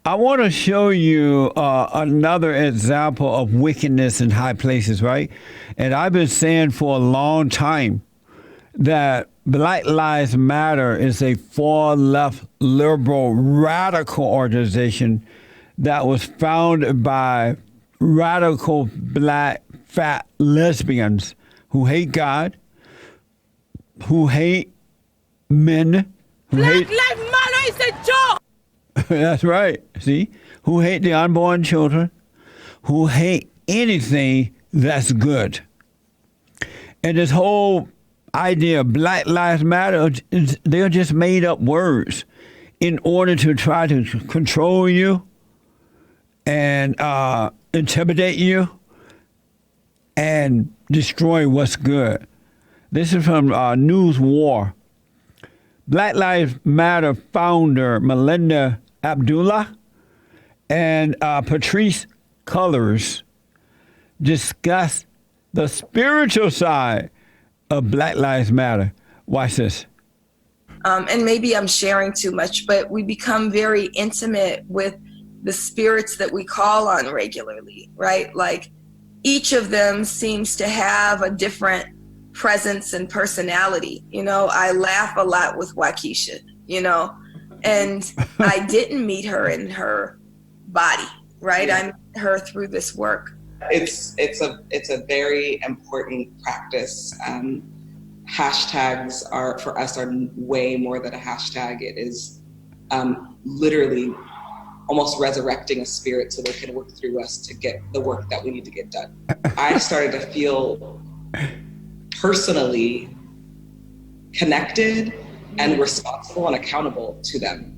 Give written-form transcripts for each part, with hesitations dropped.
I want to show you another example of wickedness in high places, right? And I've been saying for a long time that Black Lives Matter is a far left liberal radical organization that was founded by radical black fat lesbians who hate God, who hate men, who Black Lives Matter is a joke. that's right. See? Who hate the unborn children, who hate anything that's good. And this whole idea of Black Lives Matter, they're just made up words in order to try to control you and intimidate you and destroy what's good. This is from News War. Black Lives Matter founder Melinda Abdullah and Patrice Cullors discuss the spiritual side of Black Lives Matter. Watch this. And maybe I'm sharing too much, but we become very intimate with the spirits that we call on regularly, right? Like each of them seems to have a different presence and personality. You know, I laugh a lot with Waquisha, you know, and I didn't meet her in her body, right? Yeah. I met her through this work. It's a very important practice. Hashtags are for us are way more than a hashtag. It is literally almost resurrecting a spirit so they can work through us to get the work that we need to get done. I started to feel personally connected and responsible and accountable to them,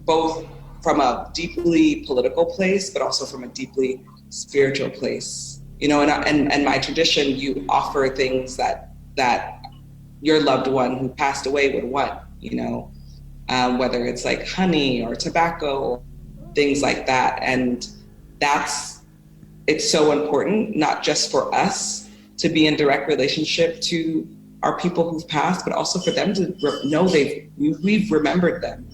both from a deeply political place, but also from a deeply spiritual place. You know, and my tradition, you offer things that your loved one who passed away would want, you know, whether it's like honey or tobacco, things like that. And it's so important, not just for us to be in direct relationship to our people who've passed, but also for them to know we've remembered them.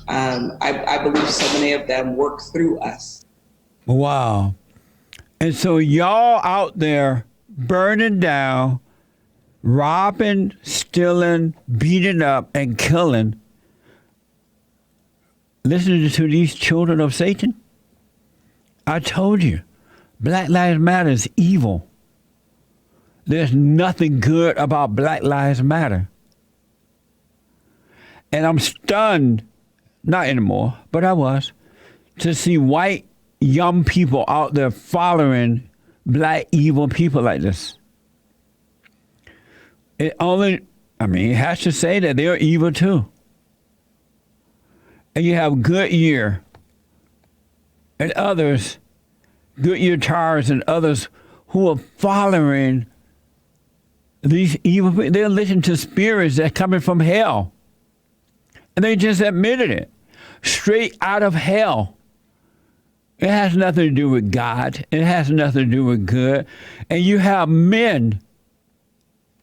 I believe so many of them work through us. Wow. And so y'all out there burning down, robbing, stealing, beating up, and killing, listening to these children of Satan? I told you, Black Lives Matter is evil. There's nothing good about Black Lives Matter. And I'm stunned, not anymore, but I was, to see white young people out there following black evil people like this. It has to say that they're evil too. And you have Goodyear and others, Goodyear tires and others who are following these evil people. They're listening to spirits that are coming from hell. And they just admitted it. Straight out of hell. It has nothing to do with God. It has nothing to do with good. And you have men.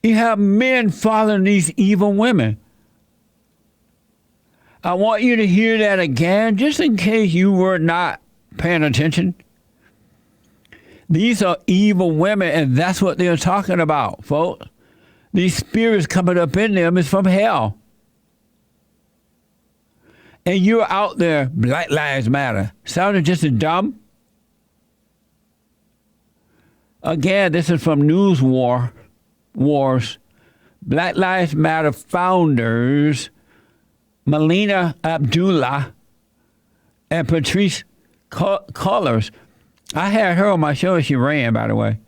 You have men following these evil women. I want you to hear that again, just in case you were not paying attention. These are evil women, and that's what they're talking about, folks. These spirits coming up in them is from hell. And you're out there, Black Lives Matter. Sounded just as dumb. Again, this is from News Wars. Black Lives Matter founders Melina Abdullah and Patrice Cullors. I had her on my show and she ran, by the way.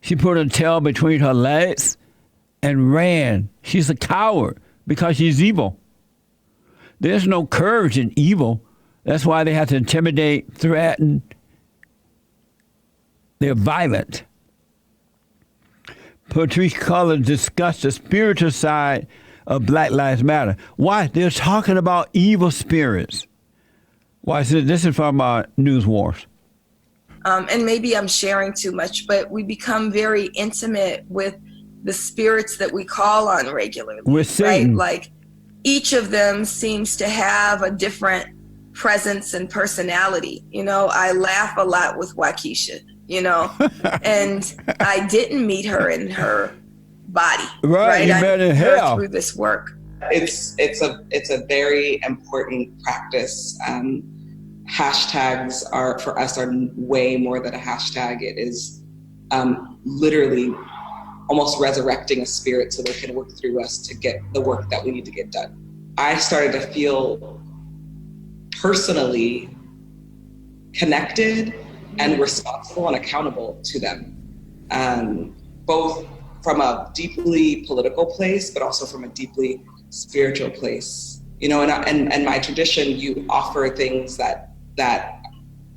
She put her tail between her legs and ran. She's a coward because she's evil. There's no courage in evil. That's why they have to intimidate, threaten. They're violent. Patrice Cullors discussed the spiritual side of Black Lives Matter. Why? They're talking about evil spirits. Why? This is from News Wars. And maybe I'm sharing too much, but we become very intimate with the spirits that we call on regularly. With Satan. Right? Like each of them seems to have a different presence and personality. You know, I laugh a lot with Waquisha, you know, and I didn't meet her in her body. Right? You met in her hell. through this work. It's a very important practice. Hashtags for us are way more than a hashtag. It is literally almost resurrecting a spirit so they can work through us to get the work that we need to get done. I started to feel personally connected and responsible and accountable to them, both from a deeply political place, but also from a deeply spiritual place. You know, and my tradition, you offer things that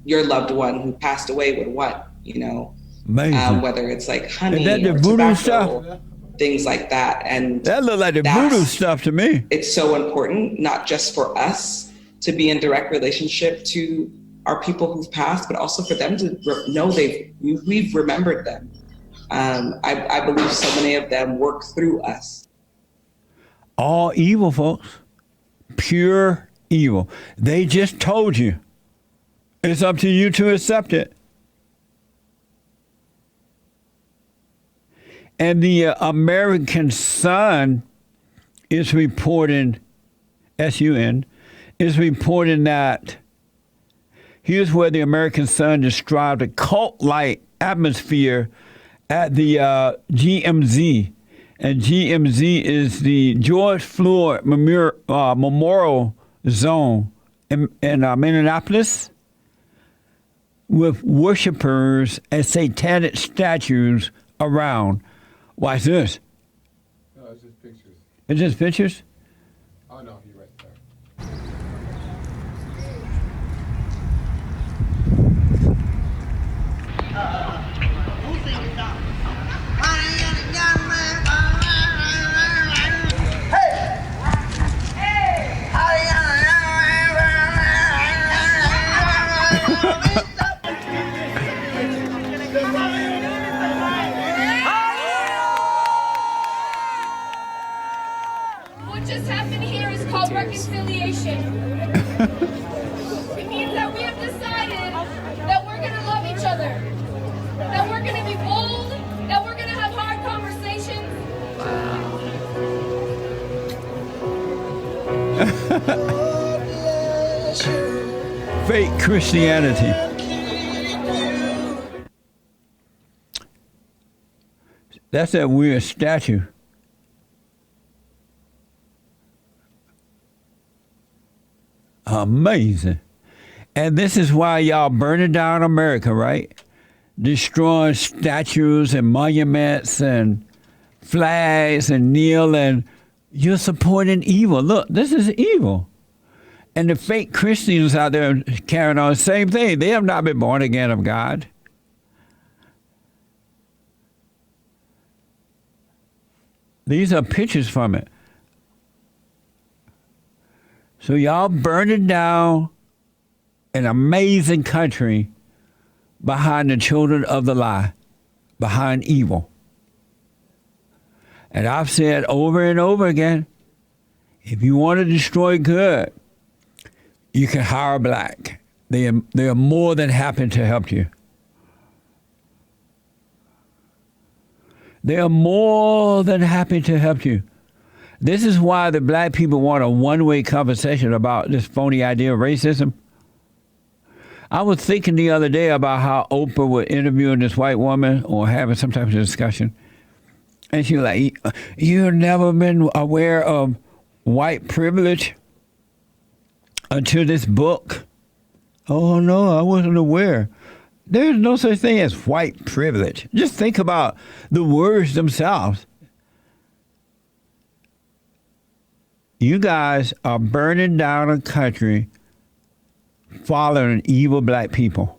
your loved one who passed away would want, you know, whether it's like honey or tobacco, stuff? Things like that. And that looked like the voodoo stuff to me. It's so important, not just for us to be in direct relationship to our people who've passed, but also for them to know we've remembered them. I believe so many of them work through us. All evil, folks. Pure evil. They just told you. It's up to you to accept it. And the American Sun is reporting, SUN, is reporting that here's where the American Sun described a cult-like atmosphere at the GMZ. And GMZ is the George Floyd Memorial Zone in Minneapolis, with worshipers and satanic statues around. Watch this. No, it's just pictures. It's just pictures? Oh, no, you're right there. What just happened here is called reconciliation. It means that we have decided that we're going to love each other, that we're going to be bold, that we're going to have hard conversations. Fake Christianity. That's that weird statue. Amazing. And this is why y'all burning down America, right? Destroying statues and monuments and flags and kneeling. You're supporting evil. Look, this is evil. And the fake Christians out there carrying on the same thing. They have not been born again of God. These are pictures from it. So y'all burning down an amazing country behind the children of the lie, behind evil. And I've said over and over again, if you want to destroy good, you can hire black. They are more than happy to help you. They are more than happy to help you. This is why the black people want a one-way conversation about this phony idea of racism. I was thinking the other day about how Oprah was interviewing this white woman or having some type of discussion. And she was like, you've never been aware of white privilege until this book? Oh, no, I wasn't aware. There's no such thing as white privilege. Just think about the words themselves. You guys are burning down a country following evil black people.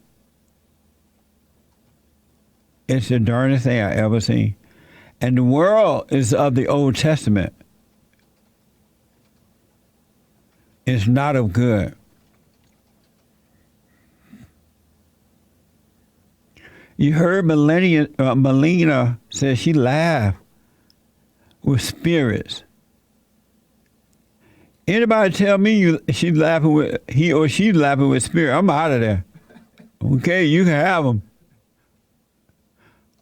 It's the darndest thing I ever seen. And the world is of the Old Testament. It's not of good. You heard Melina say she laughed with spirits. Anybody tell me she's laughing with he or she's laughing with spirit, I'm out of there. Okay, you can have them.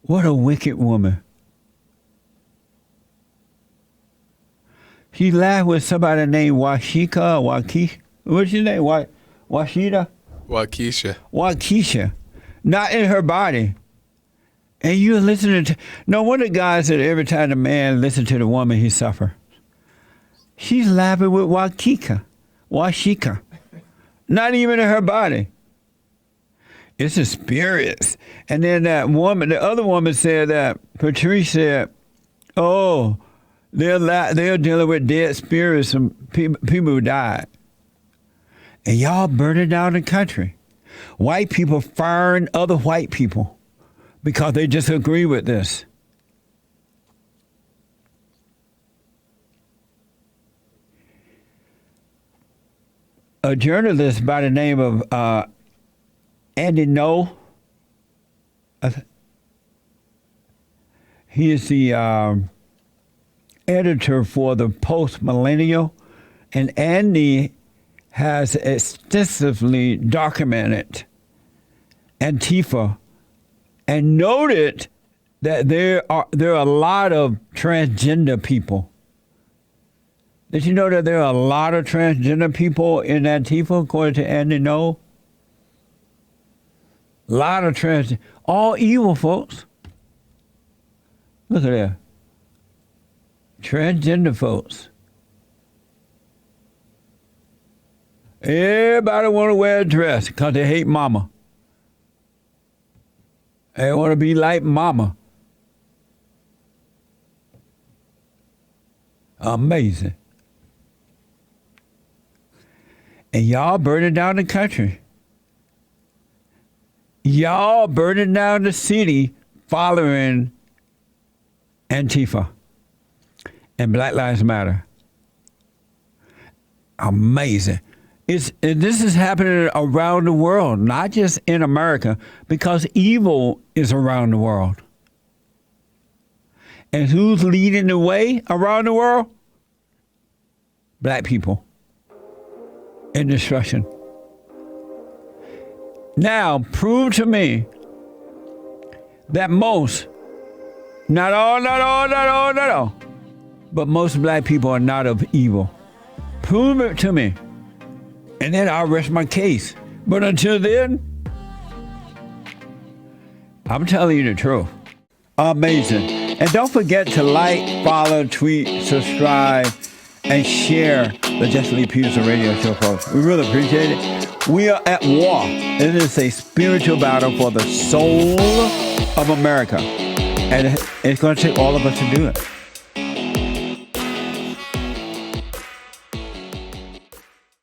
What a wicked woman. She laughed with somebody named Waquisha. What's your name? Waquisha? Waquisha. Not in her body. And you're listening to... No wonder God said every time the man listens to the woman, he suffers. She's laughing with Waquisha. Not even in her body. It's the spirits. And then that woman, the other woman said that, Patrice said, oh, they're dealing with dead spirits from people who died. And y'all burning down the country. White people firing other white people because they disagree with this. A journalist by the name of Andy No, he is the editor for the Post Millennial, and Andy has extensively documented Antifa and noted that there are a lot of transgender people. Did you know that there are a lot of transgender people in Antifa, according to Andy No? A lot of all evil folks. Look at that. Transgender folks. Everybody want to wear a dress because they hate mama. They want to be like mama. Amazing. And y'all burning down the country. Y'all burning down the city following Antifa and Black Lives Matter. Amazing. This is happening around the world, not just in America, because evil is around the world. And who's leading the way around the world? Black people in destruction. Now, prove to me that most, not all, but most black people are not of evil. Prove it to me, and then I'll rest my case. But until then, I'm telling you the truth. Amazing. And don't forget to like, follow, tweet, subscribe, and share the Just Lee Peterson radio show, folks. We really appreciate it. We are at war. It is a spiritual battle for the soul of America. And it's going to take all of us to do it.